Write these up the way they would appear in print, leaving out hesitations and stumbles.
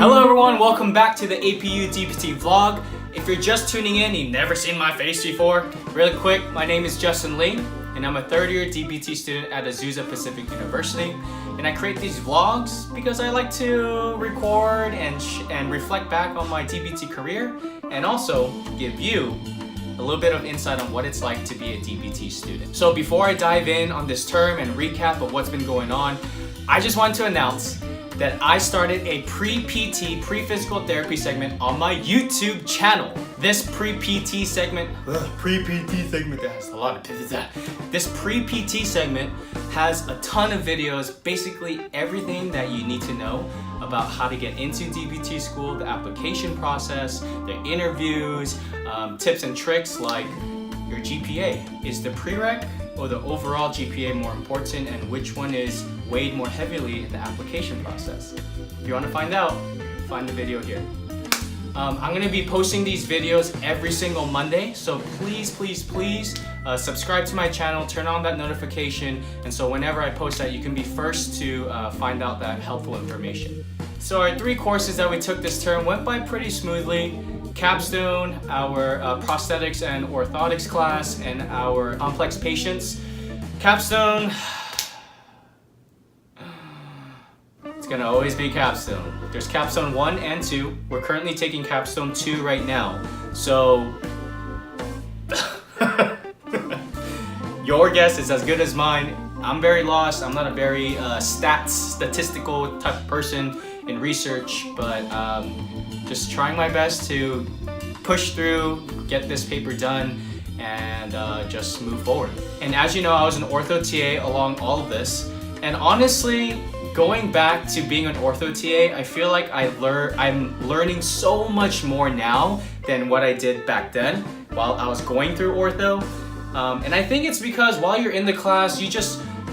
Hello everyone, welcome back to the APU DPT vlog. If you're just tuning in, you've never seen my face before, really quick, my name is Justin Lee, and I'm a third-year DPT student at Azusa Pacific University. And I create these vlogs because I like to record and reflect back on my DPT career, and also give you a little bit of insight on what it's like to be a DPT student. So before I dive in on this term and recap of what's been going on, I just want to announce that I started a pre-PT, pre-physical therapy segment on my YouTube channel. This pre-PT segment, that has a lot of This pre-PT segment has a ton of videos, basically everything that you need to know about how to get into DPT school, the application process, the interviews, tips and tricks like your GPA. Is the prereq or the overall GPA more important, and which one is weighed more heavily in the application process? If you want to find out, find the video here. I'm going to be posting these videos every single Monday, so please subscribe to my channel, turn on that notification, and so whenever I post that, you can be first to find out that helpful information. So our 3 courses that we took this term went by pretty smoothly. Capstone, our prosthetics and orthotics class, and our complex patients. Capstone, it's gonna always be Capstone. There's Capstone 1 and 2. We're currently taking Capstone 2 right now. So, your guess is as good as mine. I'm very lost. I'm not a very statistical type of person in research, but just trying my best to push through, get this paper done, and just move forward. And as you know, I was an ortho TA along all of this, and honestly, going back to being an ortho TA, I feel like I'm learning so much more now than what I did back then while I was going through ortho. And I think it's because while you're in the class,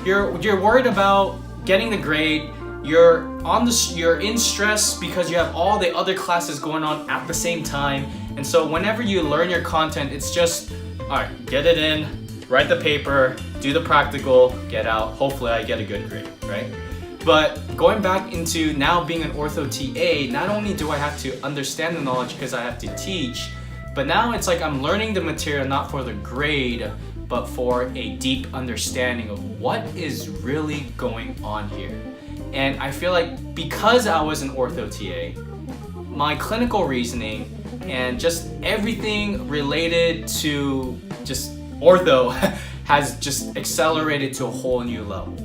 you're worried about getting the grade. You're in stress because you have all the other classes going on at the same time. And so whenever you learn your content, it's just, all right, get it in, write the paper, do the practical, get out. Hopefully I get a good grade, right? But going back into now being an ortho TA, not only do I have to understand the knowledge because I have to teach, but now it's like I'm learning the material not for the grade, but for a deep understanding of what is really going on here. And I feel like because I was an ortho TA, my clinical reasoning and just everything related to just ortho has just accelerated to a whole new level.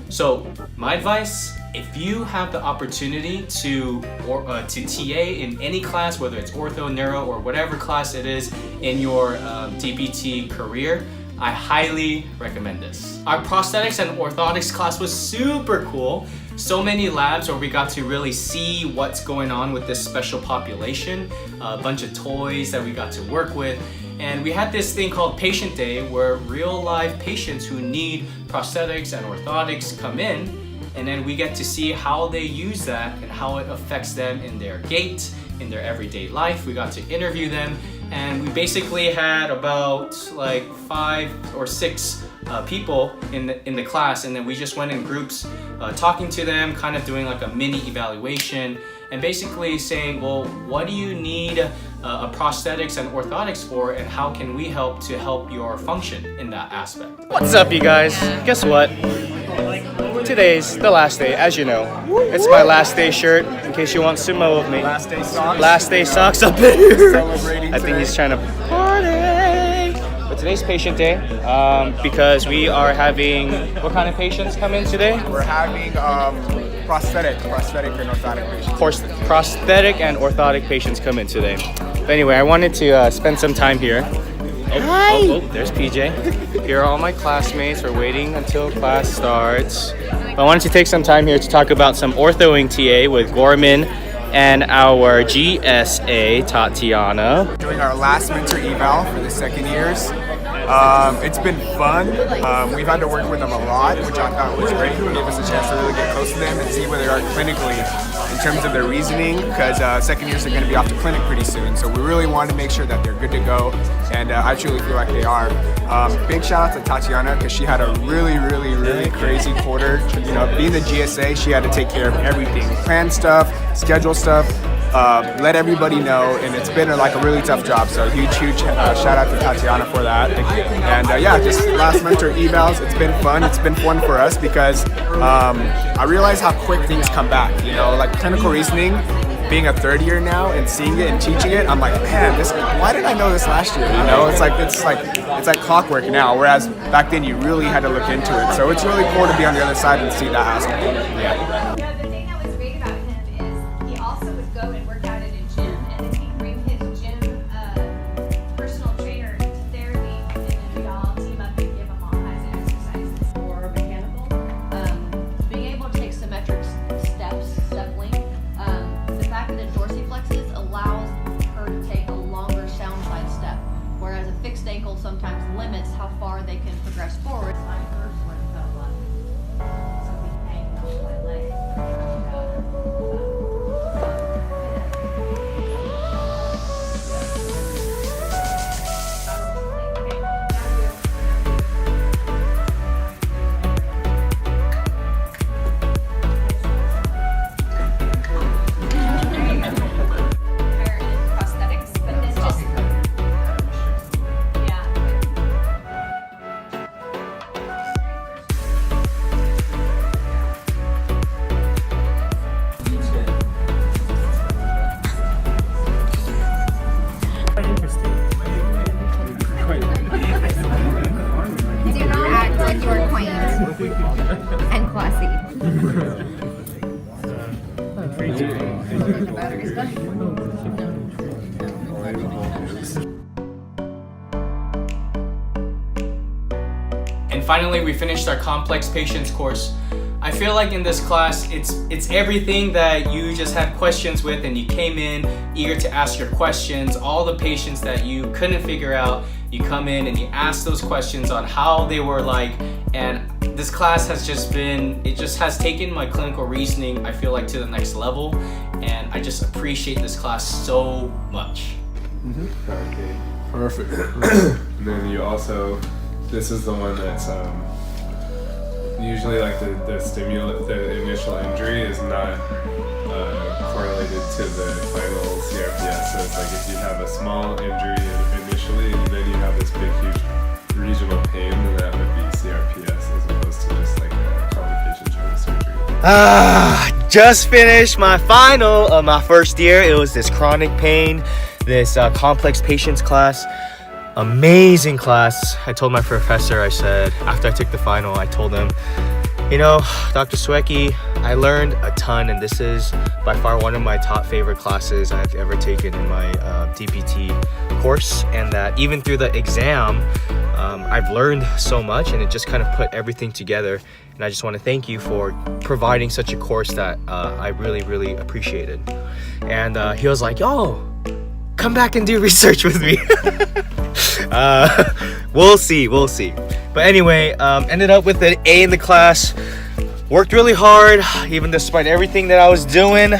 So my advice, if you have the opportunity to TA in any class, whether it's ortho, neuro, or whatever class it is in your DPT career, I highly recommend this. Our prosthetics and orthotics class was super cool. So many labs where we got to really see what's going on with this special population, a bunch of toys that we got to work with. And we had this thing called Patient Day where real live patients who need prosthetics and orthotics come in, and then we get to see how they use that and how it affects them in their gait, in their everyday life. We got to interview them, and we basically had about like 5 or 6 people in the class, and then we just went in groups talking to them, kind of doing like a mini evaluation, and basically saying, well, what do you need a prosthetics and orthotics for, and how can we help to help your function in that aspect? What's up, you guys? Guess what? Today's the last day, as you know. It's my last day shirt, in case you want sumo with me. Last day socks. Last day socks up here. Celebrating I think he's trying to party. But today's patient day, because we are having, what kind of patients come in today? We're having prosthetic and orthotic patients. Prosthetic and orthotic patients come in today. But anyway, I wanted to spend some time here. Oh, there's PJ. Here are all my classmates. We're waiting until class starts. I wanted to take some time here to talk about some orthoing TA with Gorman and our GSA, Tatiana. Doing our last mentor eval for the second years. It's been fun. We've had to work with them a lot, which I thought was great. It gave us a chance to really get close to them and see where they are clinically in terms of their reasoning, because second years are going to be off to clinic pretty soon. So we really wanted to make sure that they're good to go and I truly feel like they are. Big shout out to Tatiana, because she had a really crazy quarter. You know, being the GSA, she had to take care of everything, plan stuff, schedule stuff, let everybody know, and it's been like a really tough job. So huge shout out to Tatiana for that. And yeah, just last mentor evals, it's been fun. It's been fun for us because I realize how quick things come back. You know, like clinical reasoning, being a third year now and seeing it and teaching it, I'm like, man, why didn't I know this last year? You know, it's like clockwork now, whereas back then you really had to look into it. So it's really cool to be on the other side and see that aspect. Yeah. The thing that was great about him is he also would go and work out at a gym, and then he'd bring his gym personal trainer to therapy, and then we'd all team up and give him all kinds of exercises. Or mechanical, being able to take symmetric steps, step length. The fact that it dorsiflexes allows her to take a longer sound side step, whereas a fixed ankle sometimes limits how far they can progress forward. My first one fell off, something hanging off my leg. Prosthetics, but then just yeah. Do not act like you are quaint and classy. And finally, we finished our complex patients course. I feel like in this class, it's everything that you just had questions with, and you came in eager to ask your questions. All the patients that you couldn't figure out, you come in and you ask those questions on how they were like. And this class has just taken my clinical reasoning, I feel like, to the next level. And I just appreciate this class so much. Okay, perfect. And then you also, this is the one that's usually like the initial injury is not correlated to the final CRPS. So it's like if you have a small injury initially and then you have this big huge regional pain, then that would be CRPS as opposed to just like a complication from the surgery. Just finished my final of my first year. It was this chronic pain, this complex patients class. Amazing class. I told my professor, I said, after I took the final, I told him, you know, Dr. Swecki, I learned a ton, and this is by far one of my top favorite classes I've ever taken in my DPT course, and that even through the exam, I've learned so much, and it just kind of put everything together. And I just want to thank you for providing such a course that I really appreciated. And he was like, yo, come back and do research with me. We'll see. But anyway, ended up with an A in the class. Worked really hard, even despite everything that I was doing.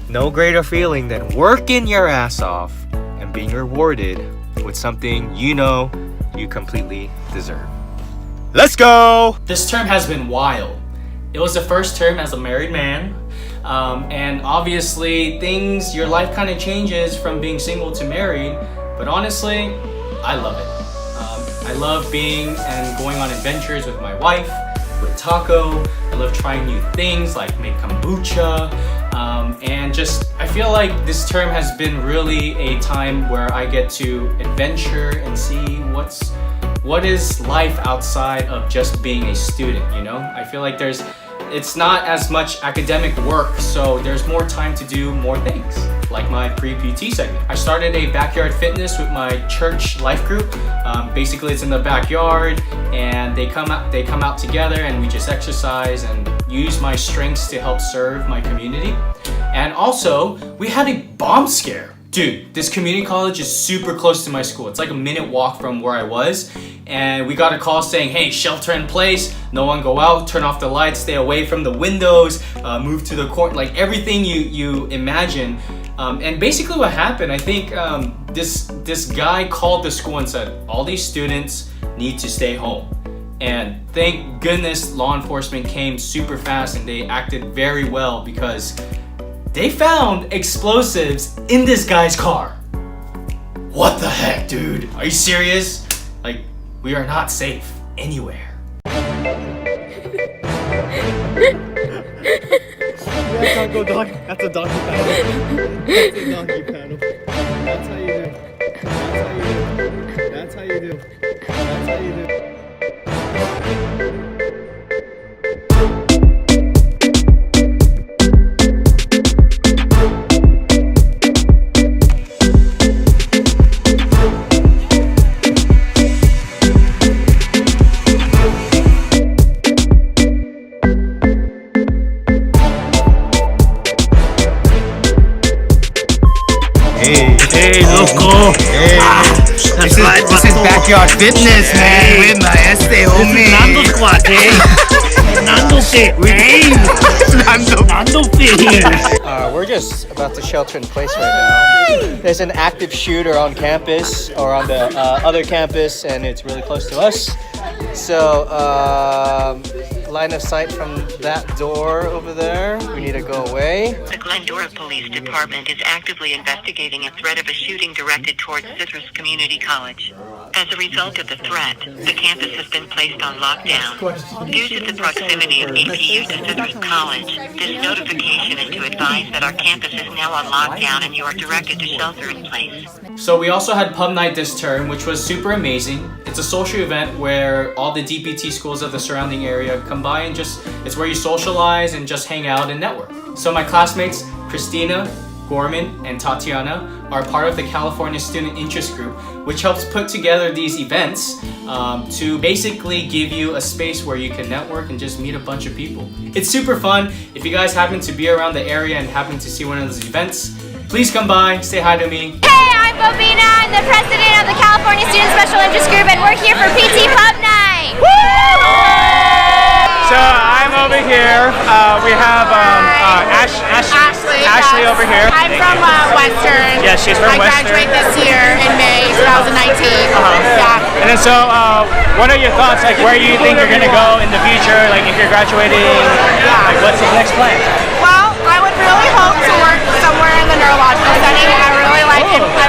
No greater feeling than working your ass off and being rewarded with something you know you completely deserve. Let's go! This term has been wild. It was the first term as a married man. And obviously your life kind of changes from being single to married, but honestly, I love it. I love being and going on adventures with my wife, with Taco. I love trying new things like make kombucha, and I feel like this term has been really a time where I get to adventure and see what is life outside of just being a student, you know? I feel like it's not as much academic work, so there's more time to do more things, like my pre-PT segment. I started a backyard fitness with my church life group. Basically, it's in the backyard, and they come out together, and we just exercise and use my strengths to help serve my community. And also, we had a bomb scare. Dude, this community college is super close to my school. It's like a minute walk from where I was. And we got a call saying, hey, shelter in place, no one go out, turn off the lights, stay away from the windows, move to the corner, like everything you imagine And basically what happened, I think this guy called the school and said, all these students need to stay home. And thank goodness law enforcement came super fast and they acted very well because they found explosives in this guy's car. What the heck, dude? Are you serious? Like, we are not safe anywhere. That's a donkey paddle. That's a donkey paddle. That's how you do. That's how you do. That's how you do. Hey, loco. Hey. This is backyard fitness, man. With my homie. Nando squat, Nando fit, Nando fit. We're just about to shelter in place right now. There's an active shooter on campus or on the other campus, and it's really close to us. So, line of sight from that door over there. We need to go away. The Glendora Police Department is actively investigating a threat of a shooting directed towards Citrus Community College. As a result of the threat, the campus has been placed on lockdown. Due to the proximity of APU to Citrus College, this notification is to advise that our campus is now on lockdown and you are directed to shelter in place. So we also had pub night this term, which was super amazing. It's a social event where all the DPT schools of the surrounding area come by and it's where you socialize and just hang out and network. So my classmates, Christina, Gorman, and Tatiana are part of the California Student Interest Group, which helps put together these events to basically give you a space where you can network and just meet a bunch of people. It's super fun. If you guys happen to be around the area and happen to see one of those events, please come by, say hi to me. Hey, I'm Bobina. I'm the president of the California Student Special Interest Group, and we're here for PT Pub Night. So I'm over here. We have Ashley over here. I'm from Western. Yeah, she's from Western. I graduate this year in May 2019. Yeah. And then so, what are your thoughts? Like, where do you think you're gonna go in the future? Like, if you're graduating, like, what's the next plan? Well, I would really hope to work somewhere in the neurological setting. I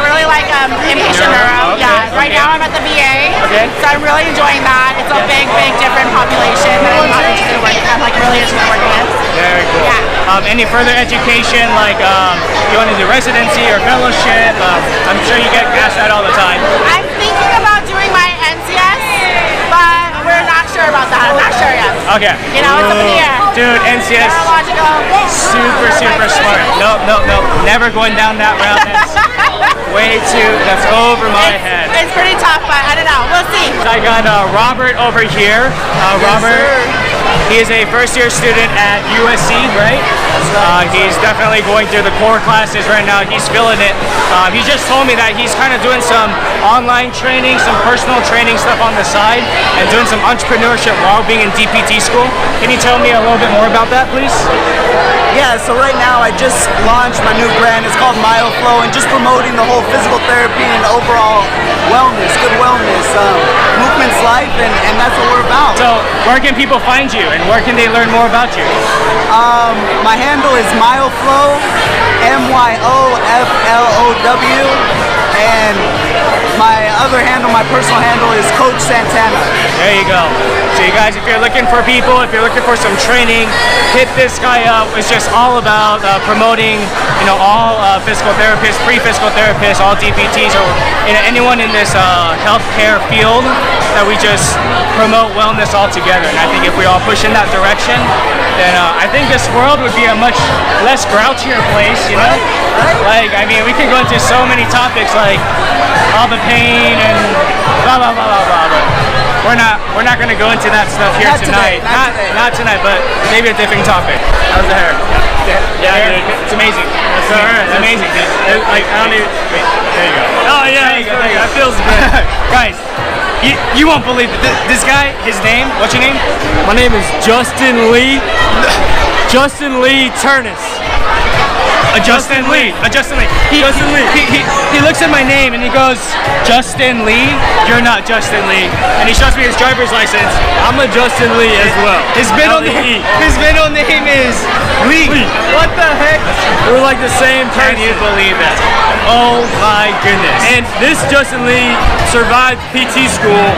really like inpatient neuro. Okay, Yeah. Right now I'm at the VA. Okay. So I'm really enjoying that. It's a big different population that I'm not interested in working. I'm like really interested in working with. Very cool. Yeah. Any further education, like you want to do residency or fellowship? I'm sure you get asked that all the time. I'm thinking about doing my NCS, but we're not sure about that. I'm not sure yet. Okay. You know, it's up in the air. Dude, NCS. Neurological. Super smart. Nope. Never going down that route. That's over my head. It's pretty tough, but I don't know. We'll see. I got Robert over here. Robert, he is a first-year student at USC, right? He's definitely going through the core classes right now. He's feeling it. He just told me that he's kind of doing some online training, some personal training stuff on the side, and doing some entrepreneurship while being in DPT school. Can you tell me a little bit more about that, please? Yeah, so right now I just launched my new brand. It's called MyoFlow, and just promoting the whole physical therapy and overall wellness, good wellness, movement's life, and that's what we're about. So where can people find you, and where can they learn more about you? My handle is MyoFlow, MYOFLOW, and my other handle, my personal handle is Coach Santana. There you go. So you guys, if you're looking for people, if you're looking for some training, hit this guy up. It's just all about promoting, all physical therapists, pre-physical therapists, all DPTs, or anyone in this healthcare field, that we just promote wellness all together. And I think if we all push in that direction, then I think this world would be a much less grouchier place, Like, I mean, we can go into so many topics, like all the pain and blah blah blah blah blah. But we're not gonna go into that stuff here tonight. Not tonight, but maybe a different topic. How's the hair? Yeah, dude, it's amazing. It's amazing, dude. Like, I don't even. Wait, there you go. Oh yeah, there you go. That feels good, guys. You won't believe it. This guy, his name. What's your name? My name is Justin Lee. Justin Lee Turnus. Justin Lee. He looks at my name and he goes, Justin Lee? You're not Justin Lee. And he shows me his driver's license. I'm a Justin Lee as well. His middle name is Lee. What the heck? We're like the same person. Can you believe that? Oh my goodness. And this Justin Lee survived PT school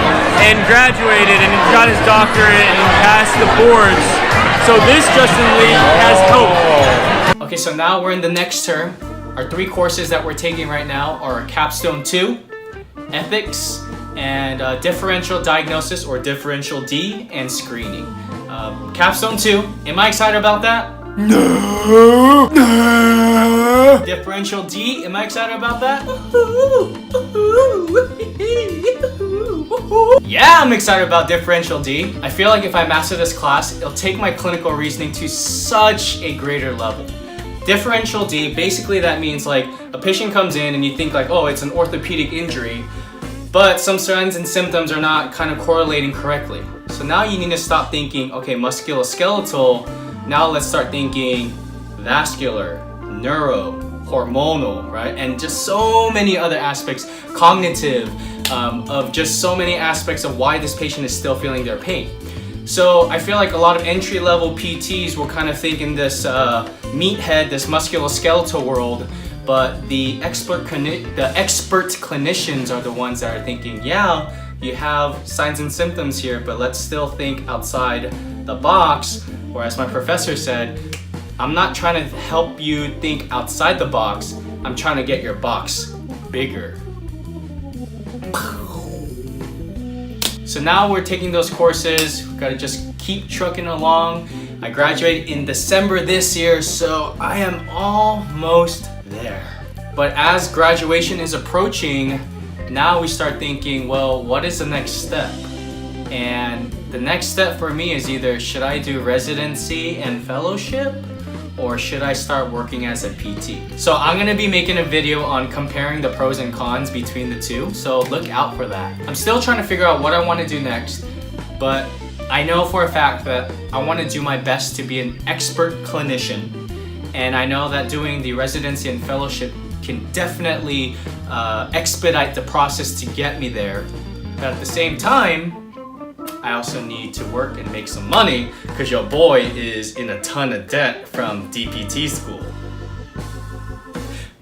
and graduated and got his doctorate and passed the boards. So this Justin Lee has hope. Okay, so now we're in the next term. Our 3 courses that we're taking right now are Capstone 2, Ethics, and Differential Diagnosis or Differential D, and Screening. Capstone 2, am I excited about that? No. Differential D, am I excited about that? Yeah, I'm excited about Differential D. I feel like if I master this class, it'll take my clinical reasoning to such a greater level. Differential D, basically that means like a patient comes in and you think like, oh, it's an orthopedic injury, but some signs and symptoms are not kind of correlating correctly. So now you need to stop thinking, okay, musculoskeletal. Now let's start thinking vascular, neuro, hormonal, right? And just so many other aspects, cognitive, of just so many aspects of why this patient is still feeling their pain. So I feel like a lot of entry-level PTs will kind of think in this meathead, this musculoskeletal world, but the expert clinicians are the ones that are thinking, yeah, you have signs and symptoms here, but let's still think outside the box. Whereas my professor said, I'm not trying to help you think outside the box, I'm trying to get your box bigger. So now we're taking those courses, we've got to just keep trucking along. I graduate in December this year, so I am almost there. But as graduation is approaching, now we start thinking, well, what is the next step? And the next step for me is either should I do residency and fellowship, or should I start working as a PT? So I'm gonna be making a video on comparing the pros and cons between the two, so look out for that. I'm still trying to figure out what I wanna do next, but I know for a fact that I wanna do my best to be an expert clinician, and I know that doing the residency and fellowship can definitely expedite the process to get me there. But at the same time, I also need to work and make some money because your boy is in a ton of debt from DPT school.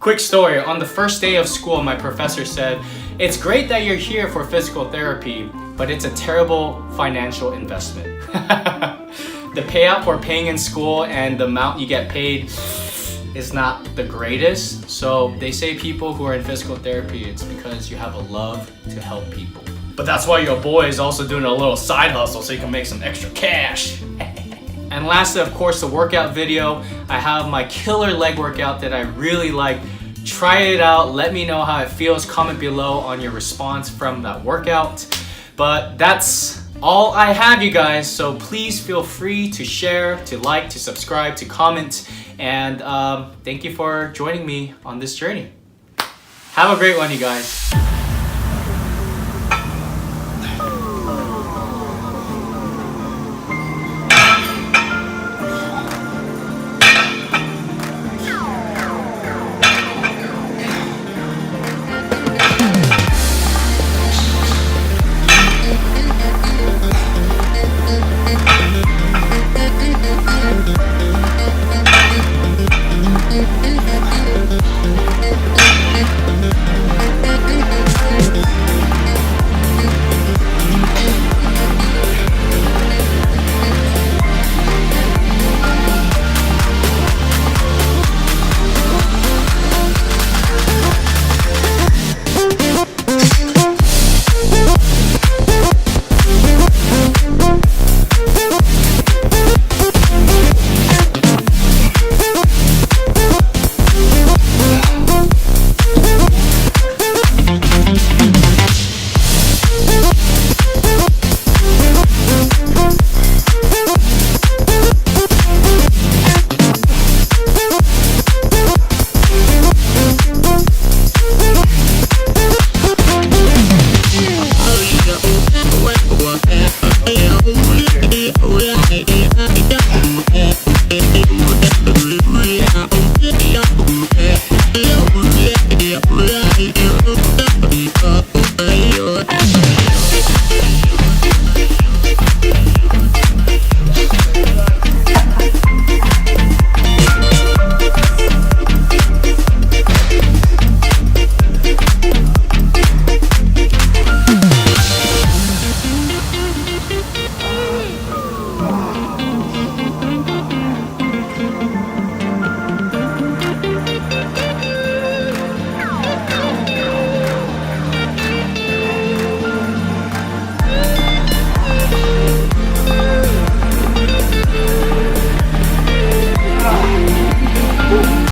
Quick story, on the first day of school, my professor said, it's great that you're here for physical therapy, but it's a terrible financial investment. The payout for paying in school and the amount you get paid is not the greatest. So they say people who are in physical therapy, it's because you have a love to help people. But that's why your boy is also doing a little side hustle so you can make some extra cash. And lastly, of course, the workout video. I have my killer leg workout that I really like. Try it out, let me know how it feels. Comment below on your response from that workout. But that's all I have, you guys. So please feel free to share, to like, to subscribe, to comment. And thank you for joining me on this journey. Have a great one, you guys.